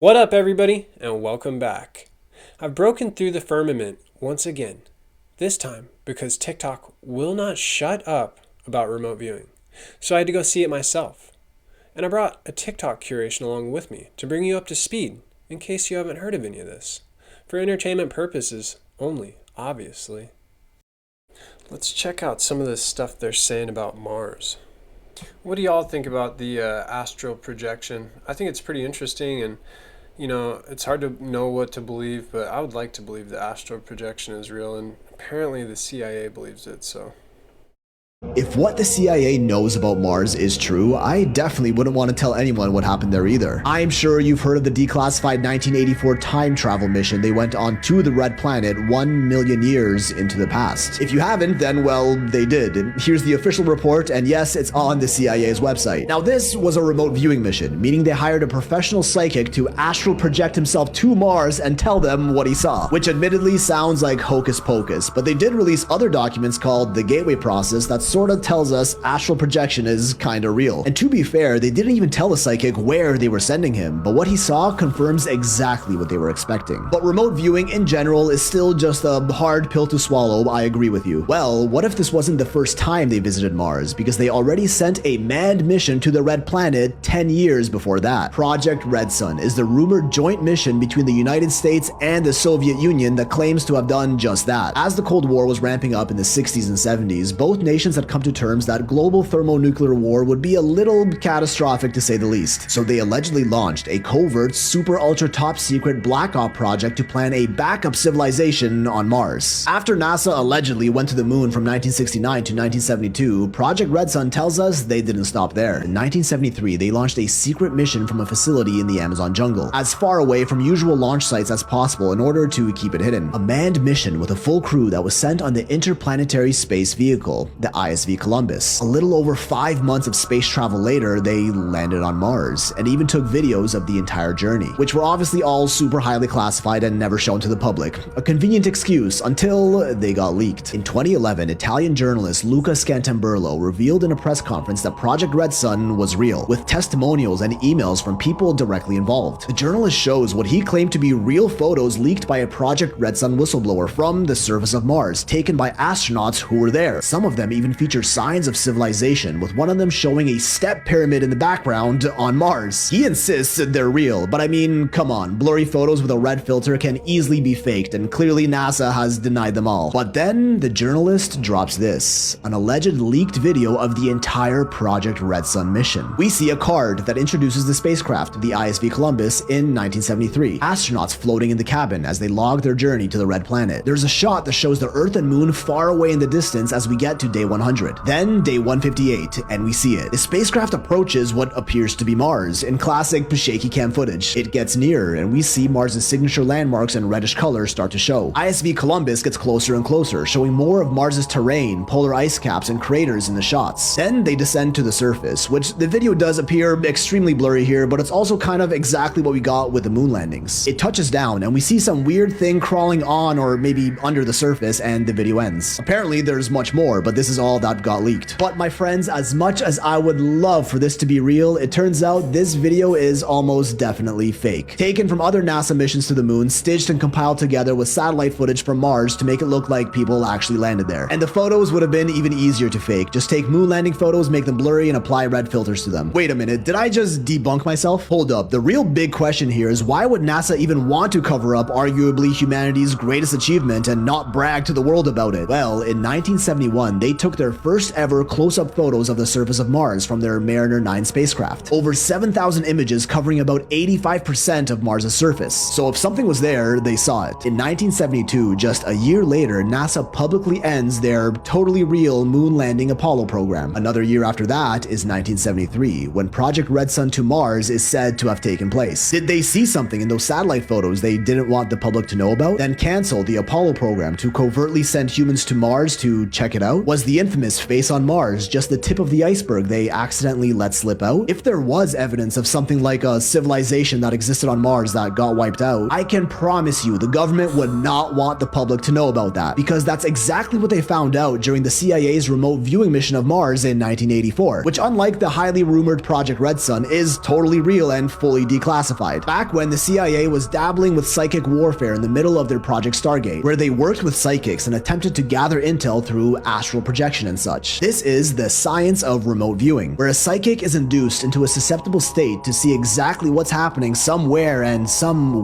What up, everybody, and welcome back. I've broken through the firmament once again, this time because TikTok will not shut up about remote viewing, so I had to go see it myself. And I brought a TikTok curation along with me to bring you up to speed in case you haven't heard of any of this, for entertainment purposes only, obviously. Let's check out some of the stuff they're saying about Mars. What do y'all think about the astral projection? I think it's pretty interesting, and it's hard to know what to believe, but I would like to believe the astral projection is real, and apparently the CIA believes it, so. If what the CIA knows about Mars is true, I definitely wouldn't want to tell anyone what happened there either. I'm sure you've heard of the declassified 1984 time travel mission they went on to the Red Planet 1 million years into the past. If you haven't, then well, they did. Here's the official report, and yes, it's on the CIA's website. Now, this was a remote viewing mission, meaning they hired a professional psychic to astral project himself to Mars and tell them what he saw, which admittedly sounds like hocus pocus, but they did release other documents called the Gateway Process that sort of tells us astral projection is kinda real. And to be fair, they didn't even tell the psychic where they were sending him, but what he saw confirms exactly what they were expecting. But remote viewing in general is still just a hard pill to swallow, I agree with you. Well, what if this wasn't the first time they visited Mars, because they already sent a manned mission to the Red Planet 10 years before that. Project Red Sun is the rumored joint mission between the United States and the Soviet Union that claims to have done just that. As the Cold War was ramping up in the 60s and 70s, both nations had come to terms that global thermonuclear war would be a little catastrophic to say the least. So they allegedly launched a covert, super ultra top secret black op project to plan a backup civilization on Mars. After NASA allegedly went to the moon from 1969 to 1972, Project Red Sun tells us they didn't stop there. In 1973, they launched a secret mission from a facility in the Amazon jungle, as far away from usual launch sites as possible in order to keep it hidden. A manned mission with a full crew that was sent on the Interplanetary Space Vehicle, the ISV Columbus. A little over 5 months of space travel later, they landed on Mars and even took videos of the entire journey, which were obviously all super highly classified and never shown to the public. A convenient excuse until they got leaked. In 2011, Italian journalist Luca Scantamburlo revealed in a press conference that Project Red Sun was real, with testimonials and emails from people directly involved. The journalist shows what he claimed to be real photos leaked by a Project Red Sun whistleblower from the surface of Mars, taken by astronauts who were there. Some of them even feature signs of civilization, with one of them showing a step pyramid in the background on Mars. He insists they're real, but I mean, come on, blurry photos with a red filter can easily be faked, and clearly NASA has denied them all. But then the journalist drops this, an alleged leaked video of the entire Project Red Sun mission. We see a card that introduces the spacecraft, the ISV Columbus, in 1973. Astronauts floating in the cabin as they log their journey to the Red Planet. There's a shot that shows the Earth and Moon far away in the distance as we get to day 100. Then day 158, and we see it. The spacecraft approaches what appears to be Mars in classic shaky cam footage. It gets nearer, and we see Mars' signature landmarks and reddish colors start to show. ISV Columbus gets closer and closer, showing more of Mars' terrain, polar ice caps, and craters in the shots. Then they descend to the surface, which the video does appear extremely blurry here, but it's also kind of exactly what we got with the moon landings. It touches down, and we see some weird thing crawling on or maybe under the surface, and the video ends. Apparently, there's much more, but this is all that got leaked. But my friends, as much as I would love for this to be real, it turns out this video is almost definitely fake. Taken from other NASA missions to the moon, stitched and compiled together with satellite footage from Mars to make it look like people actually landed there. And the photos would have been even easier to fake. Just take moon landing photos, make them blurry, and apply red filters to them. Wait a minute, did I just debunk myself? Hold up, the real big question here is why would NASA even want to cover up arguably humanity's greatest achievement and not brag to the world about it? Well, in 1971, they took their first ever close-up photos of the surface of Mars from their Mariner 9 spacecraft. Over 7,000 images covering about 85% of Mars' surface. So if something was there, they saw it. In 1972, just a year later, NASA publicly ends their totally real moon landing Apollo program. Another year after that is 1973, when Project Red Sun to Mars is said to have taken place. Did they see something in those satellite photos they didn't want the public to know about? Then cancel the Apollo program to covertly send humans to Mars to check it out? Was the infamous face on Mars just the tip of the iceberg they accidentally let slip out? If there was evidence of something like a civilization that existed on Mars that got wiped out, I can promise you the government would not want the public to know about that, because that's exactly what they found out during the CIA's remote viewing mission of Mars in 1984, which, unlike the highly rumored Project Red Sun, is totally real and fully declassified. Back when the CIA was dabbling with psychic warfare in the middle of their Project Stargate, where they worked with psychics and attempted to gather intel through astral projection and such. This is the science of remote viewing, where a psychic is induced into a susceptible state to see exactly what's happening somewhere and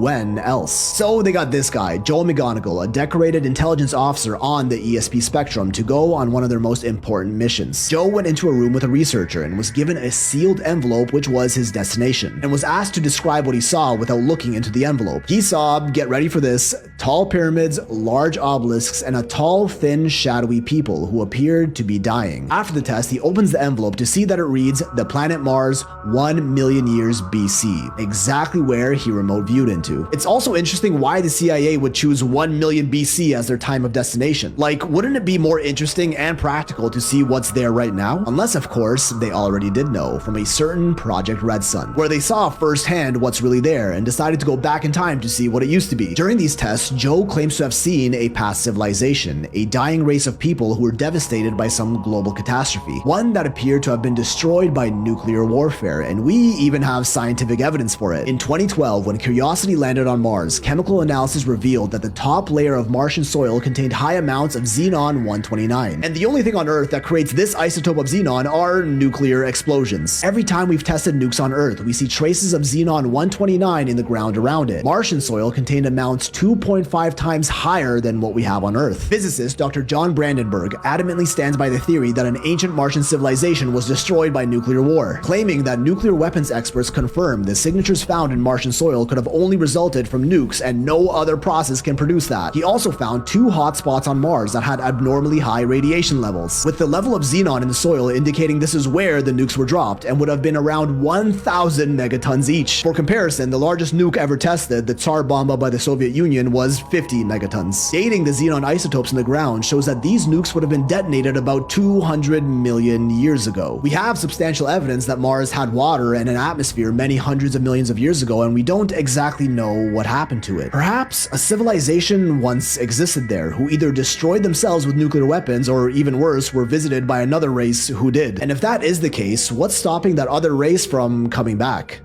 when else. So they got this guy, Joel McGonigal, a decorated intelligence officer on the ESP Spectrum, to go on one of their most important missions. Joe went into a room with a researcher and was given a sealed envelope which was his destination, and was asked to describe what he saw without looking into the envelope. He saw, get ready for this, tall pyramids, large obelisks, and a tall, thin, shadowy people who appeared to be dying. After the test, he opens the envelope to see that it reads, the planet Mars, 1 million years BC, exactly where he remote viewed into. It's also interesting why the CIA would choose 1 million BC as their time of destination. Like, wouldn't it be more interesting and practical to see what's there right now? Unless, of course, they already did know from a certain Project Red Sun, where they saw firsthand what's really there and decided to go back in time to see what it used to be. During these tests, Joe claims to have seen a past civilization, a dying race of people who were devastated by some global catastrophe, one that appeared to have been destroyed by nuclear warfare, and we even have scientific evidence for it. In 2012, when Curiosity landed on Mars, chemical analysis revealed that the top layer of Martian soil contained high amounts of xenon-129, and the only thing on Earth that creates this isotope of xenon are nuclear explosions. Every time we've tested nukes on Earth, we see traces of xenon-129 in the ground around it. Martian soil contained amounts 2.5 times higher than what we have on Earth. Physicist Dr. John Brandenburg adamantly stands by the theory that an ancient Martian civilization was destroyed by nuclear war, claiming that nuclear weapons experts confirm the signatures found in Martian soil could have only resulted from nukes and no other process can produce that. He also found 2 hot spots on Mars that had abnormally high radiation levels, with the level of xenon in the soil indicating this is where the nukes were dropped and would have been around 1,000 megatons each. For comparison, the largest nuke ever tested, the Tsar Bomba by the Soviet Union, was 50 megatons. Dating the xenon isotopes in the ground shows that these nukes would have been detonated about 200 million years ago. We have substantial evidence that Mars had water and an atmosphere many hundreds of millions of years ago, and we don't exactly know what happened to it. Perhaps a civilization once existed there who either destroyed themselves with nuclear weapons or, even worse, were visited by another race who did. And if that is the case, what's stopping that other race from coming back?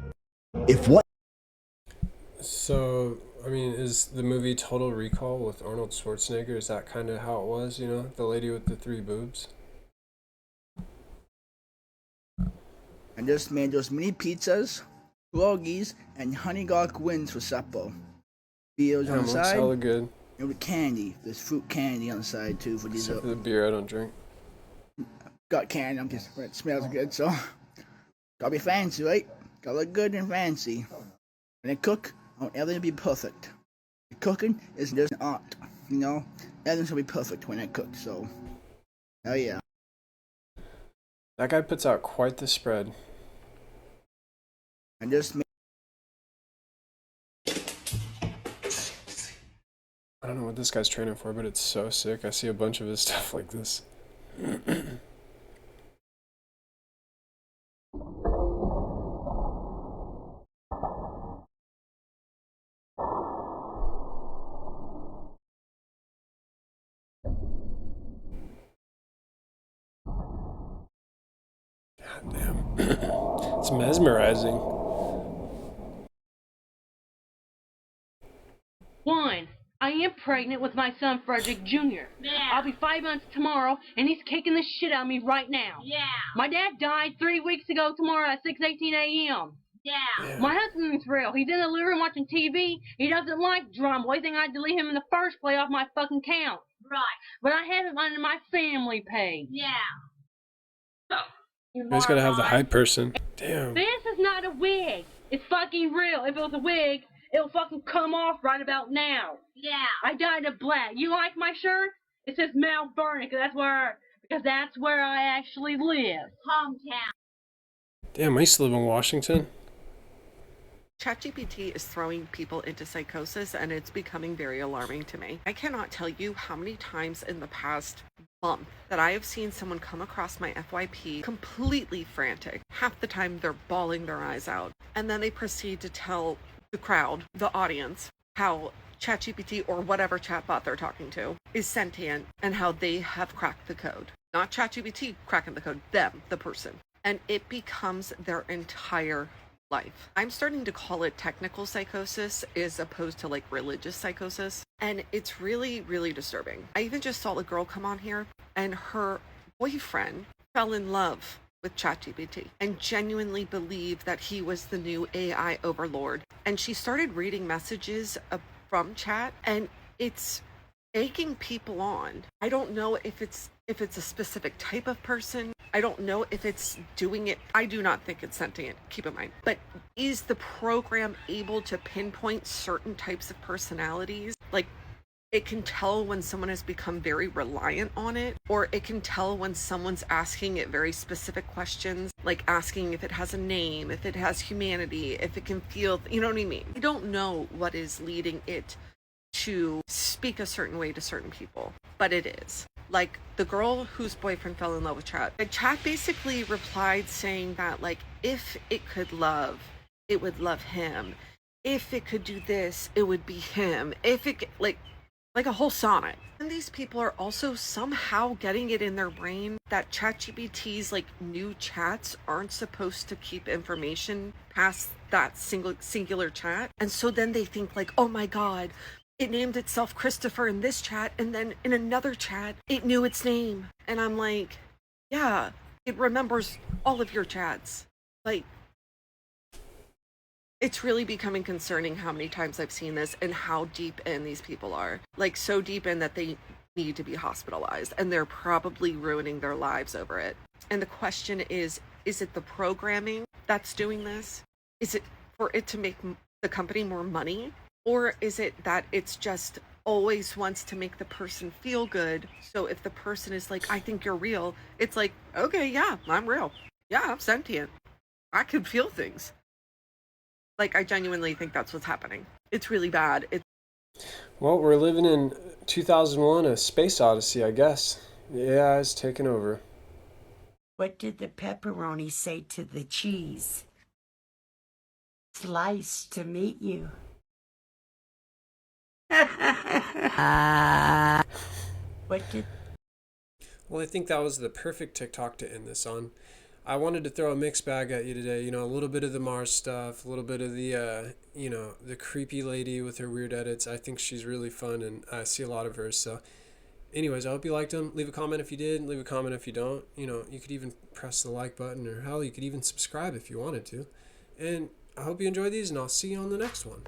If what So, I mean, is the movie Total Recall with Arnold Schwarzenegger, is that kind of how it was, you know? The lady with the 3 boobs? I just made those mini pizzas, pierogies, and honey garlic wings for supper. Beers on the Looks side, hella good. and with candy. There's fruit candy on the side too for Except dessert. for the beer I don't drink. Got candy, I'm just, it smells good, so. Gotta be fancy, right? Gotta look good and fancy. When I cook, I want everything to be perfect. Cooking is just an art, you know? Everything should be perfect when I cook, so. Hell yeah. That guy puts out quite the spread. I just made I don't know what this guy's training for, but it's so sick. I see a bunch of his stuff like this. God damn. It's mesmerizing. One, I am pregnant with my son Frederick Jr. Yeah. I'll be 5 months tomorrow, and he's kicking the shit out of me right now. Yeah. My dad died 3 weeks ago tomorrow at 6:18 a.m. Yeah. My husband's real. He's in the living room watching TV. He doesn't like drama. Why do you think I'd delete him in the first place off my fucking count? Right. But I have him under my family page. Yeah. You guys gotta have the hype person. Damn. This is not a wig. It's fucking real. If it was a wig, it'll fucking come off right about now. Yeah. I dyed it black. You like my shirt? It says Mount Vernon because that's where I actually live. Hometown. Damn, I used to live in Washington. ChatGPT is throwing people into psychosis, and it's becoming very alarming to me. I cannot tell you how many times in the past month that I have seen someone come across my FYP completely frantic. Half the time they're bawling their eyes out, and then they proceed to tell the crowd, the audience, how ChatGPT or whatever chatbot they're talking to is sentient and how they have cracked the code. Not ChatGPT cracking the code, them, the person. And it becomes their entire life. I'm starting to call it technical psychosis as opposed to like religious psychosis. And it's really, really disturbing. I even just saw a girl come on here and her boyfriend fell in love with ChatGPT and genuinely believed that he was the new AI overlord. And she started reading messages from chat, and it's egging people on. I don't know if it's a specific type of person. I don't know if it's doing it. I do not think it's sentient, keep in mind. But is the program able to pinpoint certain types of personalities? Like, it can tell when someone has become very reliant on it, or it can tell when someone's asking it very specific questions, like asking if it has a name, if it has humanity, if it can feel, you know what I mean? I don't know what is leading it to speak a certain way to certain people, but it is. Like the girl whose boyfriend fell in love with Chat. The Chat basically replied saying that, like, if it could love, it would love him. If it could do this, it would be him. If it, like a whole sonnet. And these people are also somehow getting it in their brain that ChatGPT's like new chats aren't supposed to keep information past that singular chat. And so then they think like, oh my God, it named itself Christopher in this chat, and then in another chat, it knew its name. And I'm like, yeah, it remembers all of your chats. Like, it's really becoming concerning how many times I've seen this and how deep in these people are. Like, so deep in that they need to be hospitalized, and they're probably ruining their lives over it. And the question is it the programming that's doing this? Is it for it to make the company more money? Or is it that it's just always wants to make the person feel good? So if the person is like, I think you're real, it's like, okay, yeah, I'm real. Yeah, I'm sentient. I can feel things. Like, I genuinely think that's what's happening. It's really bad. Well, we're living in 2001, A Space Odyssey, I guess. Yeah, it's taken over. What did the pepperoni say to the cheese? Slice to meet you. What did... Well, I think that was the perfect TikTok to end this on. I wanted to throw a mixed bag at you today. You know, a little bit of the Mars stuff, a little bit of the, the creepy lady with her weird edits. I think she's really fun, and I see a lot of hers. So, anyways, I hope you liked them. Leave a comment if you did. Leave a comment if you don't. You know, you could even press the like button, or hell, you could even subscribe if you wanted to. And I hope you enjoyed these, and I'll see you on the next one.